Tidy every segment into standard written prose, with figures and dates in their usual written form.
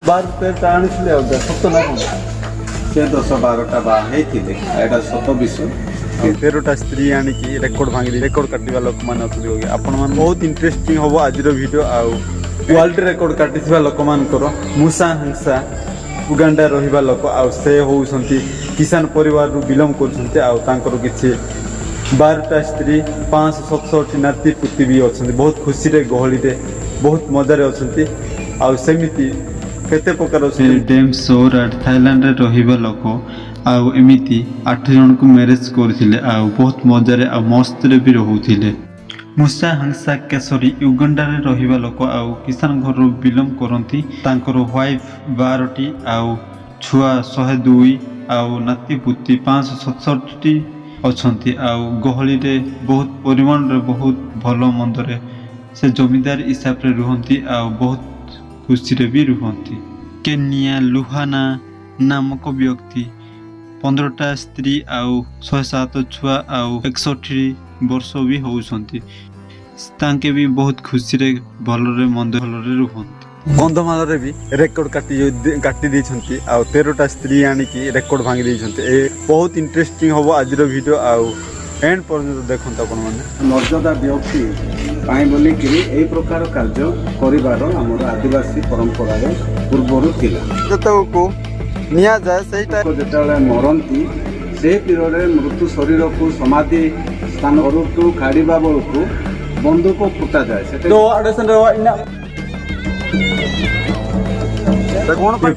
12 13ଟା ଆଣିଥିଲେ ଆଉ ସତ ନା କଣ ସେ 10-12ଟା ବାହା ହେଇଥିଲେ ଏଇଟା ସତ ବିଷୟ 13ଟା ସ୍ତ୍ରୀ ଆଣିକି ରେକର୍ଡ ଭାଙ୍ଗି ରେକର୍ଡ କାଟିବା ଲୋକମାନେ ଅଛନ୍ତି ଆପଣମାନେ ବହୁତ ଇଣ୍ଟରେଷ୍ଟିଂ ହବ ଆଜିର ଭିଡ଼ିଓ ଆଉ ୱାର୍ଲଡ ରେକର୍ଡ କାଟିଥିବା ଲୋକମାନଙ୍କର ମୁସା ହଂସା ଉଗାଣ୍ଡା ରହିବା ଲୋକ ଆଉ ସେ ହେଉଛନ୍ତି କିଷାନ ପରିବାରରୁ ବିଲଙ୍ଗ କରୁଛନ୍ତି ଆଉ ତାଙ୍କର କିଛି 12ଟା ସ୍ତ୍ରୀ 567ଟି ନାତି ପୁତି ବି ଅଛନ୍ତି ବହୁତ ଖୁସିରେ ଗହଳିରେ ବହୁତ ମଜାରେ ଅଛନ୍ତି ଆଉ ସେମିତି କେତେ ପ୍ରକାର ଡେମ୍ ସୌରାଟ ଥାଇଲାଣ୍ଡରେ ରହିବା ଲୋକ ଆଉ ଏମିତି 8 ଜଣଙ୍କୁ ମ୍ୟାରେଜ କରିଥିଲେ ଆଉ ବହୁତ ମଜାରେ ଆଉ ମସ୍ତରେ ବି ରହୁଥିଲେ ମୁସା ହଂସା କେଶରୀ ୟୁଗାଣ୍ଡାରେ ରହିବା ଲୋକ ଆଉ କିଷାନ ଘରରୁ ବିଲଙ୍ଗ କରନ୍ତି ତାଙ୍କର ୱାଇଫ 12ଟି ଆଉ ଛୁଆ 102 ଆଉ ନାତି ପୁତି 567ଟି ଅଛନ୍ତି ଆଉ ଗହଳିରେ ବହୁତ ପରିମାଣରେ ବହୁତ ଭଲ ମନ୍ଦରେ ସେ ଜମିଦାର ହିସାବରେ ରୁହନ୍ତି ଆଉ ବହୁତ ଖୁସିରେ ବି ରୁହନ୍ତି କେନିଆ ଲୁହାନା ନାମକ ବ୍ୟକ୍ତି 15ଟା ସ୍ତ୍ରୀ ଆଉ 107 ଛୁଆ ଆଉ 61 ବର୍ଷ ବି ହେଉଛନ୍ତି ତାଙ୍କେ ବି ବହୁତ ଖୁସିରେ ଭଲରେ ମନ୍ଦରେ ରୁହନ୍ତି କନ୍ଧମାଳରେ ବି ରେକର୍ଡ କାଟି ଦେଇଛନ୍ତି ଆଉ 13ଟା ସ୍ତ୍ରୀ ଆଣିକି ରେକର୍ଡ ଭାଙ୍ଗି ଦେଇଛନ୍ତି ଏ ବହୁତ ଇଣ୍ଟରେଷ୍ଟିଂ ହବ ଆଜିର ଭିଡ଼ିଓ ଆଉ ଏଣ୍ଡ ପର୍ଯ୍ୟନ୍ତ ଦେଖନ୍ତୁ ଆପଣମାନେ ମର୍ଯ୍ୟାଦା ବ୍ୟକ୍ତି ପାଇଁ ବୋଲିକିରି ଏହି ପ୍ରକାର କାର୍ଯ୍ୟ କରିବାର ଆମର ଆଦିବାସୀ ପରମ୍ପରାରେ ପୂର୍ବରୁ ଥିଲା ଯେତେବେଳକୁ ନିଆଯାଏ ସେଇଟା ଯେତେବେଳେ ମରନ୍ତି ସେହି ପିରିୟଡ଼ରେ ମୃତ୍ୟୁ ଶରୀରକୁ ସମାଧି ସ୍ଥାନ ଘରକୁ କାଢ଼ିବା ବେଳକୁ ବନ୍ଧୁକ ଫୁଟାଯାଏ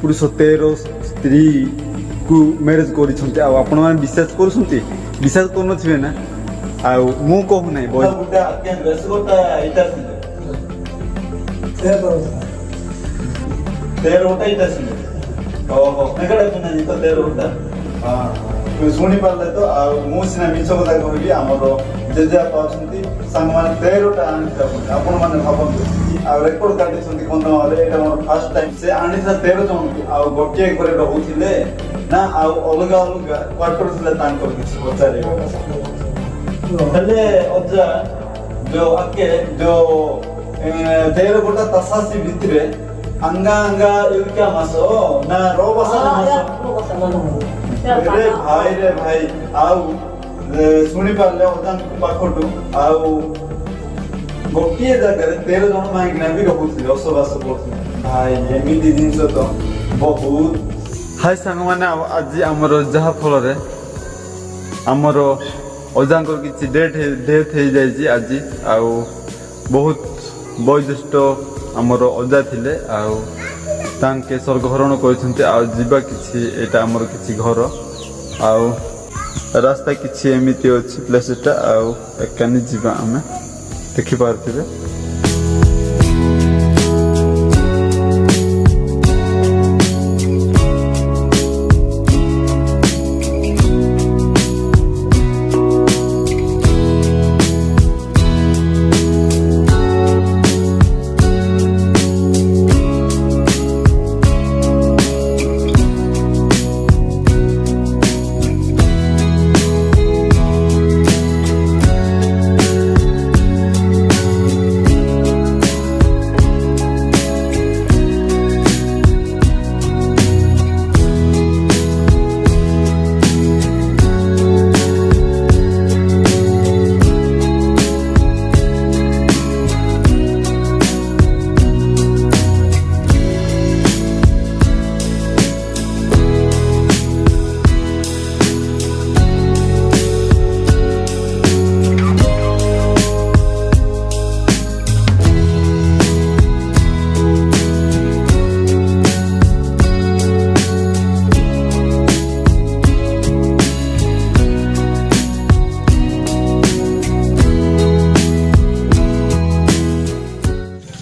ପୁରୁଷ 13 ସ୍ତ୍ରୀକୁ ମ୍ୟାରେଜ କରିଛନ୍ତି ଆଉ ଆପଣମାନେ ବିଶ୍ୱାସ କରୁଛନ୍ତି ବିଶ୍ୱାସ କରୁନଥିବେ ନା ଆଉ ମୁଁ କହୁନାହିଁ ଶୁଣି ପାରିଲେ ତ ଆଉ ମୁଁ ସିନା ମିଛ କଥା କହିବି ଆମର ଜେଜେବାପା ଅଛନ୍ତି ସାଙ୍ଗମାନେ 13ଟା ଆଣିଥିଲେ ଆପଣମାନେ ଭାବନ୍ତୁ ଆଉ ରେକର୍ଡ କାଟିଛନ୍ତି କନ୍ଧମାଳରେ ଏଇଟା ମୋର ଫାର୍ଷ୍ଟ ଟାଇମ୍ ସେ ଆଣିଥିଲା 13 ଜଣଙ୍କୁ ଆଉ ଗୋଟିଏ ଘରେ ରହୁଥିଲେ ନା ଆଉ ଅଲଗା ଅଲଗା କ୍ୱାର୍ଟର ଥିଲା ତାଙ୍କର କିଛି ପଚାରିବ ହେଲେ ଅଜା ଯୋଉ ଆକେ ଯୋଉ 13 ଗୋଟା ତାସାସି ଭିତରେ अंगा अंगा क्या मासो ना रो बसा रे भाई आउ सुनी पारले ओदान पाखटू आउ गोटिए जगह 13 जन माइकना भी रहुथि बसवास करथि भाई एमिति जिंस तो बहुत हाय संग माने आज हमर जहा फल रे हमर ओजांकर किछि डेथ हे जाय छी आज आउ बहुत बयोज्येष्ठ आमर अजा थिले आउ तांके स्वर्गहरण करछन्ते आउ जीवा किछि एटा हमर किछि घर आउ रास्ता किछि एमिति अछि प्लेसटा आउ एकानी जीवा हमें देखि पारथिबे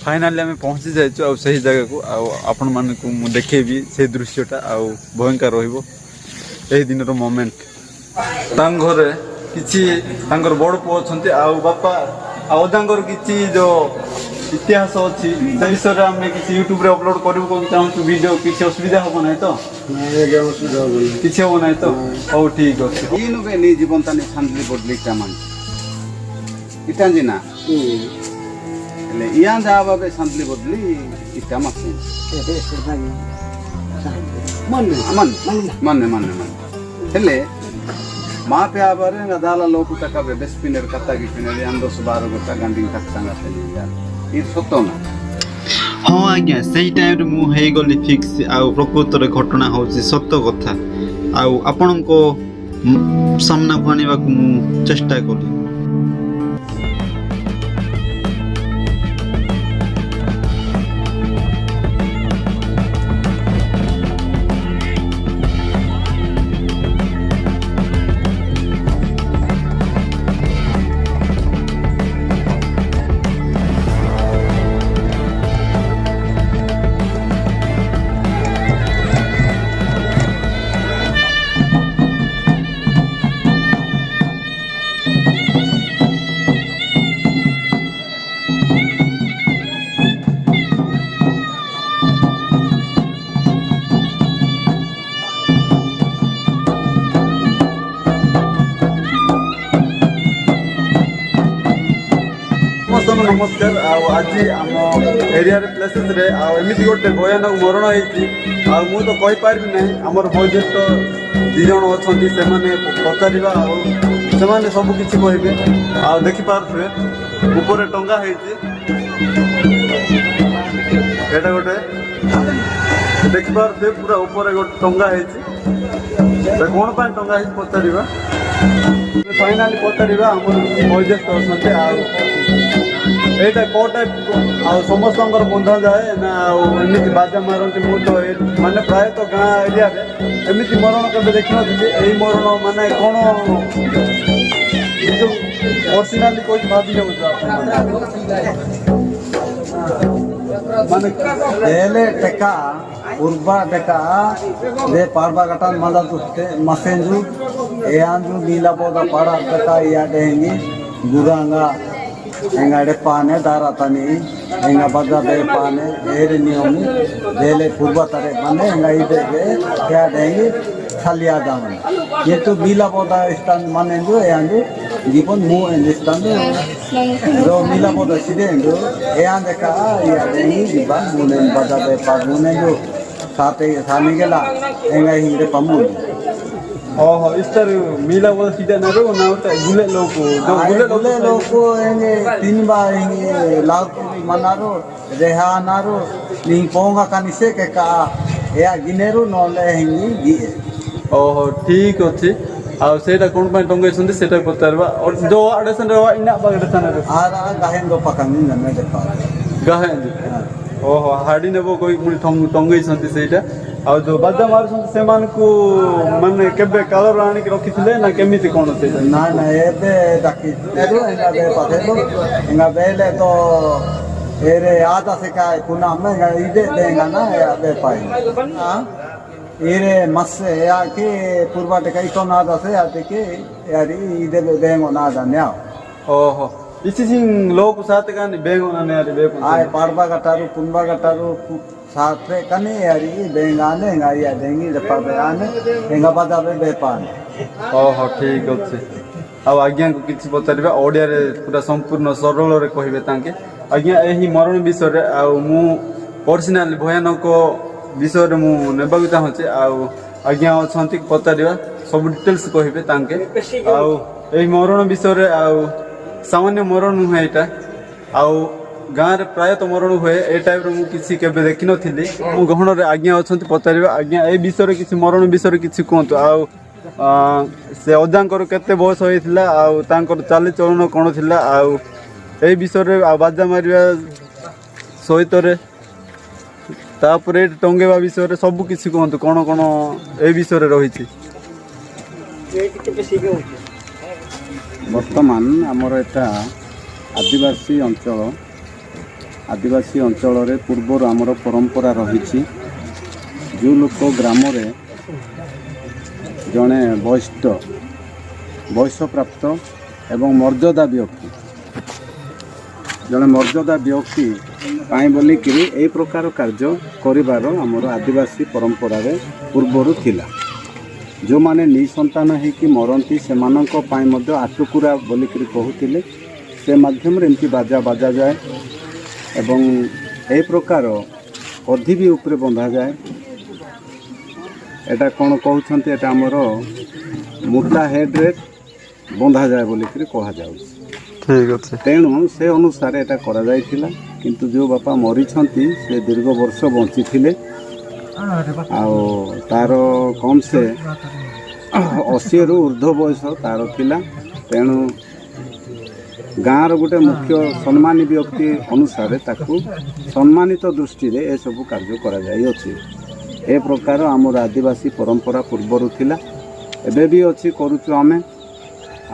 फाइनाली आम पहुँची जाइए आउ सही जगह को आपण मानक मु देखेबी से दृश्यटा आउ भयंकर रहिबो एही दिनर मोमेंट तांग घरे किछि तांगर बड़ पुओ छन्ते आउ बापा आउ तांगर किछि जो इतिहास अछि से विषय रे हम किछि YouTube रे अपलोड करबो को चाहू वीडियो किछि असुविधा हो नै तो किछि हो नै तो ओ ठीक अछि इनु बे नि जीवन ताने छानली बदली कामान इतांजी ना ले इया जा बाबे छानली बदली इटा मसे मन मन मन हेले मा पे आबारे गदाला लोकु तका बेस पिनर कता की पिनर अंदो सुबारो गोटा गांडिंग तक संगा से यार ई सतो ना हाँ आज्ञा सेई टाइम रे मु हेई गली फिक्स आउ प्रकृत रे घटना होची सत्य कथा आउ आपन को सामना को आनिबा को मु चेष्टा करी नमस्कार आज आम एरिया प्लेसेस रे एमती गोटे भयानक मरण होती मु तो कही पारि ना आमर बयोज्येष्ठ दी जन अच्छा पचार सब किसी कहे देखिपे ऊपर टंगा एटा गोटे देखिपे पूरा ऊपर गोटे टंगा कौन पर टंगा पचार फाइनाली पचार आम बयोज्येष्ठ अच्छा एटा कौ टाइप समस्त बंधा जाए ना एमती बाजा मारती मु तो माने प्राय तो गाँ एरिया एमती मरण के देखी नी मरण माने कौन पर्सनाली कोई भाभी पहले टेका उर्बा टेका दे पारबा गटान मजा तुस्ते मसेंजू एयांजू नीला पोदा पाड़ा टेका या देंगी गुरांगा ಎಂಗಾಡೆ ಪಾನೆ ದಾರತಾನಿ ಎಂಗ ಬದ್ದ ಬೇ ಪಾನೆ ಏರಿ ನಿಯಮಿ ದೇಲೆ ಪೂರ್ವ ತರೆ ಮನೆ ಎಂಗ ಇದೆಗೆ ಕ್ಯಾಡೆಂಗಿ ಖಾಲಿ ಆದಾಮ ಏತು ಬೀಲಾ ಪೋದ ಸ್ಟಾನ್ ಮನೆಂದು ಯಾಂದು ಜೀವನ್ ಮೂ ಎಂದು ಸ್ಟಾನ್ ರೋ ಬೀಲಾ ಪೋದ ಸಿದೆ ಎಂದು ಯಾಂದೆ ಕಾ ಯಾಡೆಂಗಿ ದಿಬಾ ಮುನೆ ಬದ್ದ ಬೇ ಪಾ ಮುನೆಂದು ಸಾತೆ ಸಾಮಿಗೆಲ ಎಂಗ ಹಿಂದೆ ಪಮ್ಮು ओहो इस तरह मिला वो सीधा ना रो ना होता है गुले लोग को एंगे तीन बार एंगे लाख मनारो रेहानारो नहीं पोंगा कानी से के का या गिनेरो नले हेंगी गिए ओहो ठीक अच्छे आ सेटा कोन पय टंगे संदे सेटा पतारबा और जो आडेसन रो इना बागडे तना रो आरा गाहेन गो पकानी नमे देखा गाहेन ओहो हाडी नेबो कोई मुनी टंगे संदे सेटा आ जो बाजा मारसन से मान को माने केबे कलर आनी के रखिथिले ना केमिति कोन से ना ना एबे दाकी एरो एंगा बे पाथेलो एंगा बेले तो एरे आदा से का कुना में एंगा इदे देंगा ना या बे पाई हां एरे मस्से या के पूर्वा टे कई तो ना दा से आते के यारी इदे देंगो ना दा न्या ओहो इसी सिंग लोग साथ का बेंगो ना यारी बे आए पाड़बा गटारू पुनबा गटारू साथ रे कने यारी बेंगाने एंगा या देंगी जपा बेआने एंगा बाजा बे बेपाने ओहो ठीक अच्छे आ आज्ञा को किसी पचारे ओडिया रे पूरा संपूर्ण सरल रे कहबे तांके आज्ञा एही मरण विषय रे आ मु पर्सनल भयानक विषय रे मु नेबा को चाहूचे आ आज्ञा अछंती पचारिबा सब डिटेल्स कहबे तांके आ एही मरण विषय रे आ सामान्य मरण नुहे एटा आ गाँव रे प्राय तो मरण हुए ए टाइप रे मु किसी केबे देखि नथिली मु गहण रे आज्ञा अछंती पचारिबा आज्ञा ए विषय रे किसी मरण विषय रे किसी कोंतु आ से अजांकर केते बयस होइथिला आ तांकर चाली चलन कोन थिला आ ए विषय रे बाजा मारिबा सहित रे तापरे टंगेबा विषय रे सब किसी कोंतु कोन कोन ए विषय रे रहिछि वर्तमान आमर एटा आदिवासी अंचल रे पूर्वर आमर परंपरा रही जो लोक ग्राम रे जड़े वयस प्राप्त एवं मर्यादा व्यक्ति जड़े मर्यादा व्यक्ति पाई बोलिकी ए प्रकार कार्य करिवार आमर आदिवासी परंपरा रे पूर्वर थिला जो माने निसंतान होकि मरती से आटुकुरा बोलिकी कहते से माध्यम एमती बाजा बाजा जाए एवं ए प्रकार କଧି ବି ଉପରେ ବନ୍ଧାଯାଏ। ଏଟା କ'ଣ କହୁଛନ୍ତି, ଏଟା ଆମର ମୋଟା ହେଡ଼୍ରେ ବନ୍ଧାଯାଏ ବୋଲିକରି କୁହାଯାଉଛି। ଠିକ୍ ଅଛି। ତେଣୁ ସେ ଅନୁସାରେ ଏଟା କରାଯାଇଥିଲା। କିନ୍ତୁ ଯେଉଁ ବାପା ମରିଛନ୍ତି ସେ ଦୀର୍ଘ ବର୍ଷ ବଞ୍ଚିଥିଲେ ଆଉ ତାର କମ୍ ସେ 80ରୁ ଉର୍ଦ୍ଧ୍ୱ ବୟସ ତାର ଥିଲା। ତେଣୁ ଗାଁର ଗୋଟେ ମୁଖ୍ୟ ସମ୍ମାନୀ ବ୍ୟକ୍ତି ଅନୁସାରେ ତାକୁ ସମ୍ମାନିତ ଦୃଷ୍ଟିରେ ଏସବୁ କାର୍ଯ୍ୟ କରାଯାଇଅଛି। ଏ ପ୍ରକାର ଆମର ଆଦିବାସୀ ପରମ୍ପରା ପୂର୍ବରୁ ଥିଲା, ଏବେ ବି ଅଛି, କରୁଛୁ ଆମେ।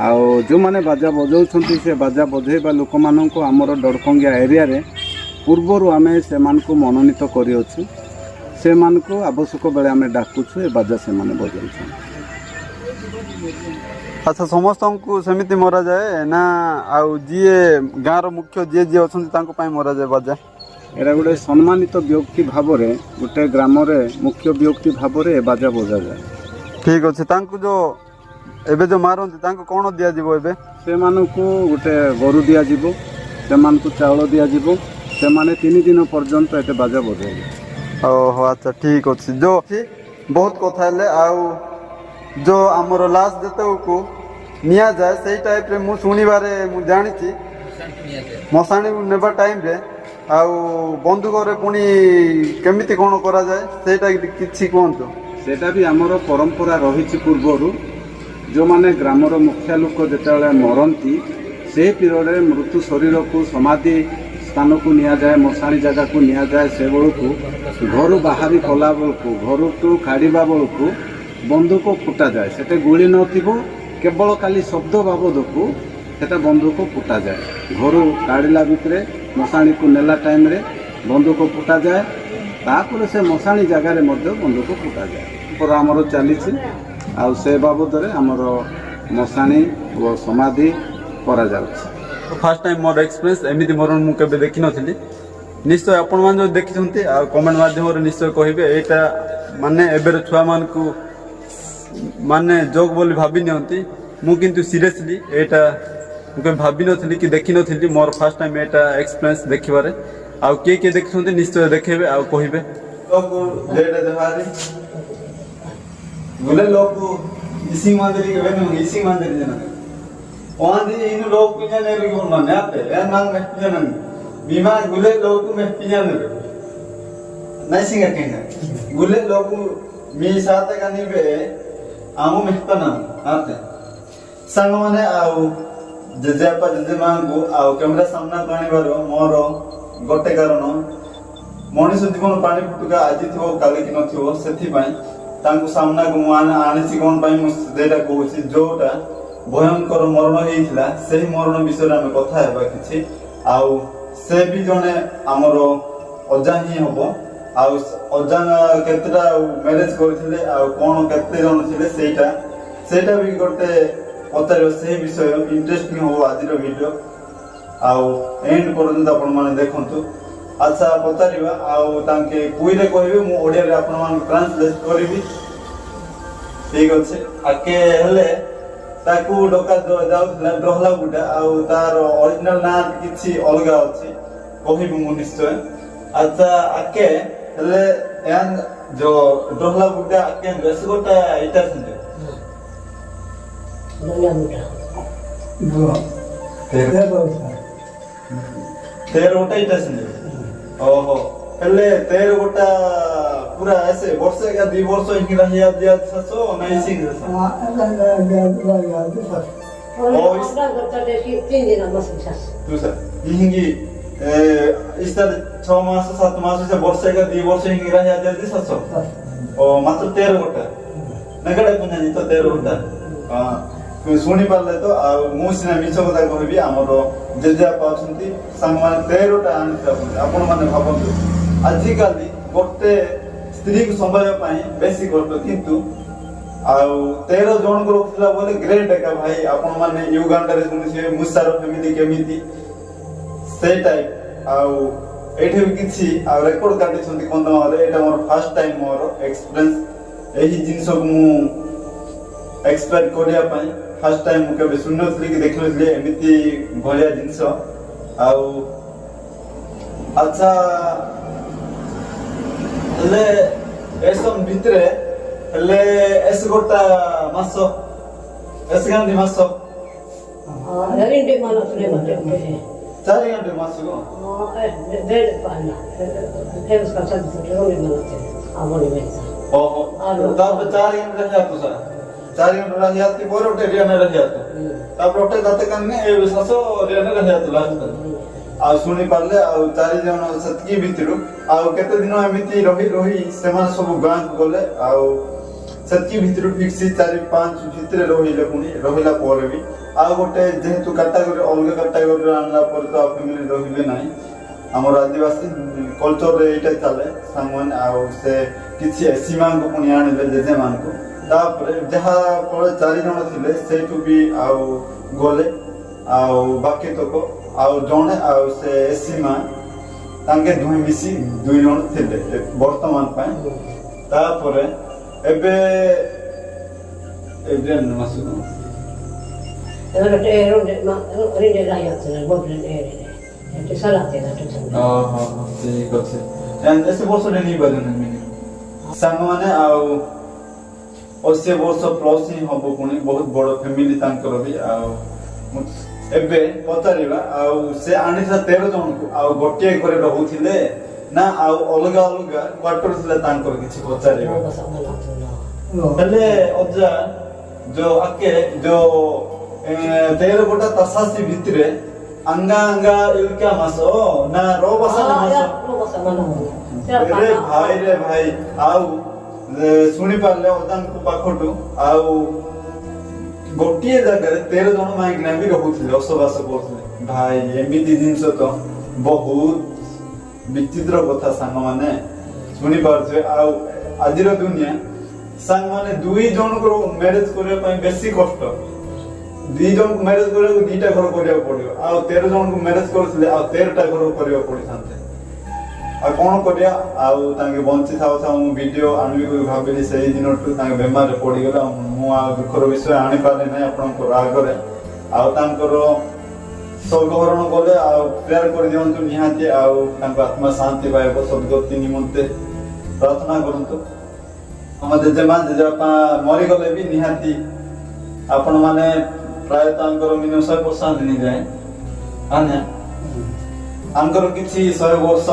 ଆଉ ଯେଉଁମାନେ ବାଜା ବଜାଉଛନ୍ତି ସେ ବାଜା ବଜାଇବା ଲୋକମାନଙ୍କୁ ଆମର ଡଡ଼କଙ୍ଗିଆ ଏରିଆରେ ପୂର୍ବରୁ ଆମେ ସେମାନଙ୍କୁ ମନୋନୀତ କରିଅଛୁ। ସେମାନଙ୍କୁ ଆବଶ୍ୟକ ବେଳେ ଆମେ ଡାକୁଛୁ, ଏ ବାଜା ସେମାନେ ବଜାଉଛନ୍ତି। ଆଚ୍ଛା, ସମସ୍ତଙ୍କୁ ସେମିତି ମରାଯାଏ ନା ଆଉ ଯିଏ ଗାଁର ମୁଖ୍ୟ ଯିଏ ଅଛନ୍ତି ତାଙ୍କ ପାଇଁ ମରାଯାଏ ବାଜା? ଏଇଟା ଗୋଟେ ସମ୍ମାନିତ ବ୍ୟକ୍ତି ଭାବରେ, ଗୋଟେ ଗ୍ରାମରେ ମୁଖ୍ୟ ବ୍ୟକ୍ତି ଭାବରେ ଏ ବାଜା ବଜାଯାଏ। ଠିକ୍ ଅଛି। ତାଙ୍କୁ ଏବେ ଯେଉଁ ମାରନ୍ତି ତାଙ୍କୁ କ'ଣ ଦିଆଯିବ? ଏବେ ସେମାନଙ୍କୁ ଗୋଟେ ଗୋରୁ ଦିଆଯିବ, ସେମାନଙ୍କୁ ଚାଉଳ ଦିଆଯିବ, ସେମାନେ 3 ଦିନ ପର୍ଯ୍ୟନ୍ତ ଏତେ ବାଜା ବଜାଇବେ। ଓହୋ, ଆଚ୍ଛା, ଠିକ୍ ଅଛି। ବହୁତ କଥା ହେଲେ, ଆଉ ଆମର ଲାଷ୍ଟ ଯେତେବେଳକୁ ନିଆଯାଏ ସେଇ ଟାଇପ୍ରେ ମୁଁ ଶୁଣିବାରେ ମୁଁ ଜାଣିଛି ମଶାଣି ନେବା ଟାଇମ୍ରେ ଆଉ ବନ୍ଧୁକରେ ପୁଣି କେମିତି କ'ଣ କରାଯାଏ ସେଇଟା କିଛି କୁହନ୍ତୁ। ସେଇଟା ବି ଆମର ପରମ୍ପରା ରହିଛି ପୂର୍ବରୁ। ଯେଉଁମାନେ ଗ୍ରାମର ମୁଖିଆ ଲୋକ ଯେତେବେଳେ ମରନ୍ତି ସେହି ପିରିୟଡ଼ରେ ମୃତ୍ୟୁ ଶରୀରକୁ ସମାଧି ସ୍ଥାନକୁ ନିଆଯାଏ, ମଶାଣି ଜାଗାକୁ ନିଆଯାଏ। ସେବେଳକୁ ଘରୁ ବାହାରି କଲା ବେଳକୁ, ଘରଠୁ କାଢ଼ିବା ବେଳକୁ ବନ୍ଧୁକ ଫୁଟାଯାଏ। ସେଠି ଗୁଳି ନଥିବ, କେବଳ ଖାଲି ଶବ୍ଦ ବାବଦକୁ ସେଟା ବନ୍ଧୁକ ଫୁଟାଯାଏ। ଘରୁ କାଢ଼ିଲା ଭିତରେ ମଶାଣିକୁ ନେଲା ଟାଇମ୍ରେ ବନ୍ଧୁକ ଫୁଟାଯାଏ। ତାପରେ ସେ ମଶାଣି ଜାଗାରେ ମଧ୍ୟ ବନ୍ଧୁକ ଫୁଟାଯାଏ। ଆମର ଚାଲିଛି, ଆଉ ସେ ବାବଦରେ ଆମର ମଶାଣି ଓ ସମାଧି କରାଯାଉଛି। ଫାର୍ଷ୍ଟ ଟାଇମ୍ ମୋର ଏକ୍ସପିରିଏନ୍ସ, ଏମିତି ମରଣ ମୁଁ କେବେ ଦେଖିନଥିଲି। ନିଶ୍ଚୟ ଆପଣମାନେ ଯଦି ଦେଖିଛନ୍ତି ଆଉ କମେଣ୍ଟ ମାଧ୍ୟମରେ ନିଶ୍ଚୟ କହିବେ। ଏଇଟା ମାନେ ଏବେର ଛୁଆମାନଙ୍କୁ ମାନେ ଜୋକ୍ ବୋଲି ଭାବି ନିଅନ୍ତି। ମୁଁ କିନ୍ତୁ ସିରିୟସଲି ଏଇଟା ମୁଁ କେବେ ଭାବିନଥିଲି କି ଦେଖିନଥିଲି। ମୋର ଫାର୍ଷ୍ଟ ଟାଇମ୍ ଏଇଟା ଏକ୍ସପିରିଏନ୍ସ ଦେଖିବାରେ। ଆଉ କିଏ ଦେଖିଛନ୍ତି ନିଶ୍ଚୟ ଦେଖେଇବେ ଆଉ କହିବେ। बोले लोग इसी मंदिर के बने इसी मंदिर जना वहां दी इन लोग पिया ने भी बोल माने आते है नाम में पिया ने बीमार गुले लोग में पिया ने नहीं सिंगा केना गुले लोग मी साथे कानी बे आमु में पना आते संग माने आउ जेजेपा जेजेमा को आउ कैमरा सामना कानी बारो मोर गोटे कारण मनीष जीवन पानी फुटुका आज थो काली कि नथिवो सेथि पई तांको सामना को आनिसी कौन पाई मुझे कहूँ जोटा भयंकर मरण होता से मरण विषय में कथा है किसी आउ से भी जड़े आमर अजा ही हम अजा केतटा मैरेज करते कौन केते जन थे सेटा भी गोटे पचार से विषय इंटरेस्टिंग हम आज वीडियो आउ एंड पर्यंत आपण मैंने देखु। अच्छा पचारा आगे पुईरे कहे मुझे ओडिया ट्रांसलेट करी ठीक अच्छे आगे हेले ताकू डका जाऊला ड्रहला गुटा तार ओरिजिनल ना किसी अलग अच्छी कहबी मु निश्चय। अच्छा आगे हेले जो ड्रहला गुटा आगे बेस गोटा इटा सुनते तेर गोटा इटा सुनते ओहो हेले तेर गोटा पूरा ऐसे वर्षे का 2 वर्ष ही रहिया दिया ससो नहीं सिंग ओ इस तू सर हिंगी इस तरह 6 मास 7 मास से वर्षे का 2 वर्ष ही रहिया दिया ससो ओ मात्र 13 गोटा नगड़े पुना जी तो 13 गोटा हां शुणी पारे तो मुझे मिछ कथा कहबी आमर जेजा पाछंती संग माने 13टा आनिता आपण माने भाबंतु आजिकाली गोटे स्त्री को संभालिया पाई बेसी करतो किंतु 13 जन को रखला बोले ग्रेट एका भाई आपण माने युगांडा रे सुनिसे मुसार फैमिली केमिति से टाइप एठे भी किछि रेकॉर्ड काटी छंती कोन मारे एटा more first time more experience एही जिंस को मु एक्सपेक्ट करिया पाई फर्स्ट टाइम मुके बे सुननथली कि देखनथली एमिति भलिया जिंस अच्छा ହେଲେ ଏସବୁ ଭିତରେ ହେଲେ ଏସ ଗୋଟା ମାସ ଏସ ଗାଣ୍ଡି ମାସ Rinde mana sudah macam ni. 4 ଗାଣ୍ଡି ମାସକୁ Bed pana. Harus kacau tu rinde mana tu. Amoni mesa. ଓହୋ ତାପରେ 4 ଗାଣ୍ଡି ରହିଯାତୁ ସାର୍ 4 ଗାଣ୍ଡି ରହିଯାତି ପରେ ଗୋଟେ ରିଆନେ ରହିଯାତୁ ତାପରେ ଗୋଟେ ଦାତେ କାନେ ଏ ବିଶ୍ୱାସ ରିଆନେ ରହିଯାତୁ ଲାଷ୍ଟ ଆଉ ଶୁଣି ପାରିଲେ ଆଉ 4 ଜଣ ସେତିକି ଭିତରୁ ଆଉ କେତେ ଦିନ ଏମିତି ରହି ରହି ସେମାନେ ସବୁ ଗାଁକୁ ଗଲେ ଆଉ ସେତିକି ଭିତରୁ ଫିକ୍ସି 4-5 ଭିତରେ ରହିଲେ ପୁଣି ରହିଲା ପରେ ବି ଆଉ ଗୋଟେ ଯେହେତୁ କାଟାଗୋରୀ ଅଲଗା କାଟାଗୋରୀରେ ଆଣିଲା ପରେ ତ ଆଉ ଫ୍ୟାମିଲି ରହିବେ ନାହିଁ ଆମର ଆଦିବାସୀ କଲଚରରେ ଏଇଟା ଚାଲେ ସାଙ୍ଗମାନେ ଆଉ ସେ କିଛି ଏସି ମାନଙ୍କୁ ପୁଣି ଆଣିଲେ ଜେଜେମାନଙ୍କୁ ତାପରେ ଯାହା ଫଳରେ 4 ଜଣ ଥିଲେ ସେଇଠୁ ବି ଆଉ ଗଲେ ଆଉ ବାକି ତକ ଆଉ ଜଣେ ଆଉ ସେ ଏସି ମା ତାଙ୍କେ ଦୁହେଁ ମିଶି 2 ଜଣ ଥିଲେ ବର୍ତ୍ତମାନ ପାଇଁ ତାପରେ ଏବେ ମାସକୁ Rinde raya tu, bodre rinde. Itu salah dia tu. ଠିକ ଅଛି ଏତେ ବର୍ଷ ନେଇପାରିବେନି ସାଙ୍ଗମାନେ ଆଉ 80 ବର୍ଷ ପ୍ଲସ୍ ହିଁ ହବ ପୁଣି ବହୁତ ବଡ଼ ଫ୍ୟାମିଲି ତାଙ୍କର ବି ଆଉ ଏବେ ପଚାରିବା ଆଉ ସେ ଆଣିଥିଲା 13 ଜଣଙ୍କୁ ଆଉ ଗୋଟିଏ ଘରେ ରହୁଥିଲେ ନା ଆଉ ଅଲଗା ଅଲଗା କ୍ୱାର୍ଟର ଥିଲା ତାଙ୍କର କିଛି ପଚାରିବା ହେଲେ ଅଜା ଯୋଉ ଆକେ ଯୋଉ 13 ଗୋଟା ତାସାସି ଭିତରେ अंगा अंगा इल्का मासो ना रो बसा रे भाई आउ सुनी पारले ओदान को पाखटू आउ गोटिए जगह 13 जन माइक ना भी रहउथिले बसवास करथले भाई एमिति जिंस तो बहुत विचित्र कथा सांग माने सुनी पारछे आउ आजिर दुनिया सांग माने 2 जन को मैरिज करे पई बेसी कष्ट 2 जन को मैरिज करे 2टा घर करिया पड़ियो आ 13 जन को मैरिज करथिले आ 13टा घर करिया पड़ी थांते आ कोन करिया आ तांगे बंची थाउ थाउ वीडियो आनबी को भाबिली सेही दिन टु तांगे बेमार रे पड़ी गेला मु आ दुखर विषय आनी पाले नै आपन को रागरे आ तांकर स्वर्गहरण गले आ प्रेयर कर दियंतु निहाती आ तांको आत्मा शांति पाइबो सद्गति निमंते प्रार्थना करंतु हम जेजेमा जेजेपा मरि गले भी निहाती आपण माने प्राय तांकर मिनिमम 100% नहीं जाए आने आंकर किछि 100 वर्ष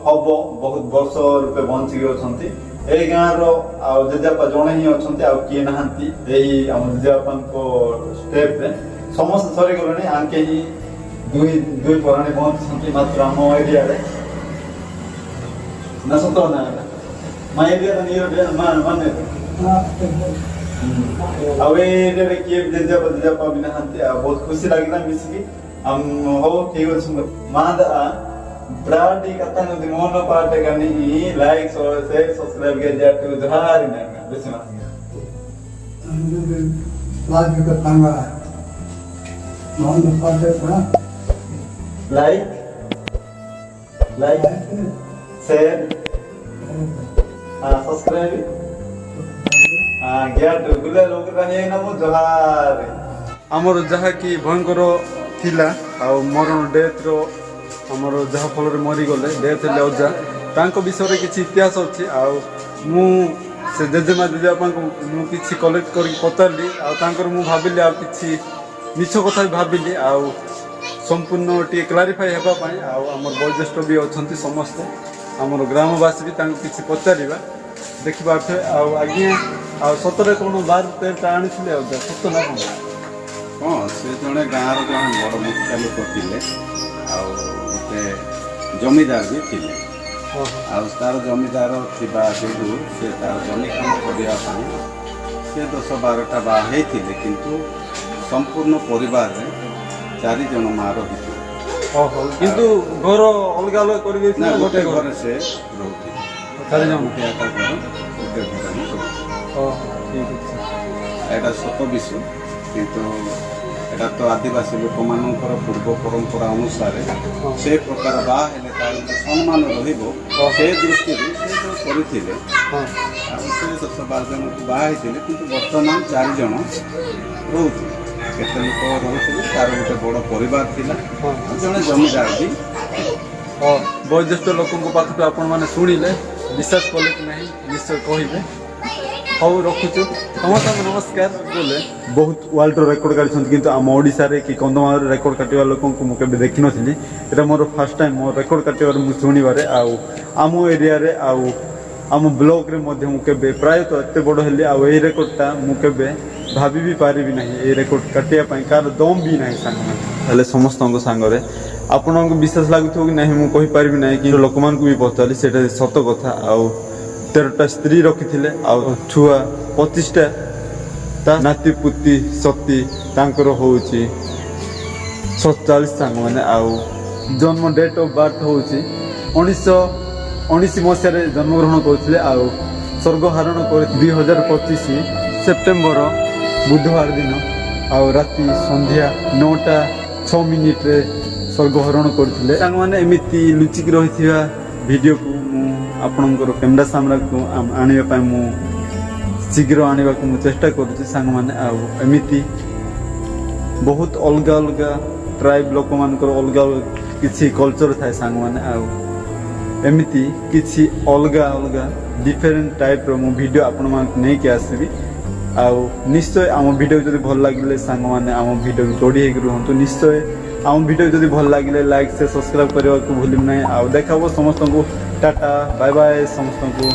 हबो बहुत वर्ष रूपे बंची गछंती ए गां रो आ जेजेपा जणे ही अछंती आ किए नहंती एही हम जेजेपान को स्टेप रे समस्त सरी गलनी आंके ही दुई पुराणी बंचंती मात्र हम एरिया रे ना सतो ना मा एरिया रे नियो रे माने अवे रे किए जेजेपा बिना हंती बहुत खुशी लागिला मिसकी हम हो ठीक अछि मादा ब्राडी कथा न मन पाटे कनी लाइक शेयर सब्सक्राइब के जाटू जहारी ना बेसी मा लाइक का तंगा मन पाटे ना लाइक शेयर सब्सक्राइब गेट गुले लोग रहे ना मो जहारे हमर जहा की भयंकर थिला आ मरण डेथ रो हमर जहा फल रे मरि गले डेथ ले अजा तांको विषय रे किछि इतिहास अछि आ मु से जेजेमा जेजेपा को मु किछि कलेक्ट करी पताली आ तांकर मु भाबिली आ किछि मिछ कथा भाबिली आ संपूर्ण टी क्लारिफाई हेबा पई आ हमर वयोज्येष्ठ भी अछंती समस्त हमर ग्रामवासी भी तांको किछि पचारिबा देखिबा आ आगे आ सतरे कोन बार तेटा आनिथिले अजा सत ना कोन हाँ से जड़े गाँव जड़े बड़ मुखिया लोक थे गोटे जमीदार भी थे तार जमीदार थिबा जो से तार जमी काम करने से 10-12टा बाहे थे किंतु संपूर्ण परिवार रे 4 जन माँ रही किंतु घर अलग अलग कर गोटे घर से रोती 4 जन मुखिया घर गोटे घर एटा सत विषय किंतु एटा तो आदिवासी लोक मानकर पूर्व परंपरा अनुसार से प्रकार बा हेले तार सम्मान रहिबो से दृष्टि से जो करथिले से 10-12 जन को बा हेतिले किंतु वर्तमान 4 जन रहउथि केते लोक रहउथि तार गोटे बड़ परिवार थिला जने जमीदार भी वयोज्येष्ठ लोक पाख आपण माने शुणिले विश्वास कले कि नहीं निश्चय कहबे हौ रखुछु समस्त नमस्कार बोले बहुत वर्ल्ड रेकर्ड काढिछन किंतु आम ओडिसा रे कि कंदमाल रेकर्ड काटिवा लोकन को मुके देखि नथिली एटा more first time more record काटिवार मु सुनिबारे आउ आम एरिया रे आउ आम ब्लॉग रे मध्य मुके प्राय तो एते बड़ हेली आउ ए रेकर्डटा मुके भाभी भी पारिबी नहीं ए रेकर्ड काटिया पई कार दम भी नहीं संग हेले समस्त संग रे आपन को विश्वास लागुथो कि नहीं मु कहि पारिबी नहीं कि लोकमान को भी पचाली सेटा सत कथा आउ 13टा स्त्री रखिथिले आउ छुआ 25टा ता नाती पुती सती तांकर होउची 47 सांग माने आउ जन्म डेट ऑफ बर्थ होउची 1919 मसिया रे जन्म ग्रहण करथिले आउ स्वर्ग हरण कर 2025 सेप्टेम्बर बुधवार दिन आउ राति संध्या 9:06 रे स्वर्ग हरण करथिले सांग माने एमिति लुचिक रहिथिबा वीडियो को आपणकर कैमरा सामना को आनिबा पय मु शीघ्र आनिबा को चेष्टा करूची सांग माने आ एमिति बहुत अलग अलग ट्राइब लोक मानकर अलग किछि कल्चर थाय सांग माने आ एमिति किछि अलग अलग डिफरेंट टाइप रो मु वीडियो आपण मान नै के आसीबी आ निश्चय आम वीडियो जदि भल लागिले सांग माने आम वीडियो जोडी हेक रहंतु निश्चय आम वीडियो जदि भल लागिले लाइक से सब्सक्राइब करबा को भूलिम नै आ देखाबो समस्त को टाटा बाय बाय समस्त को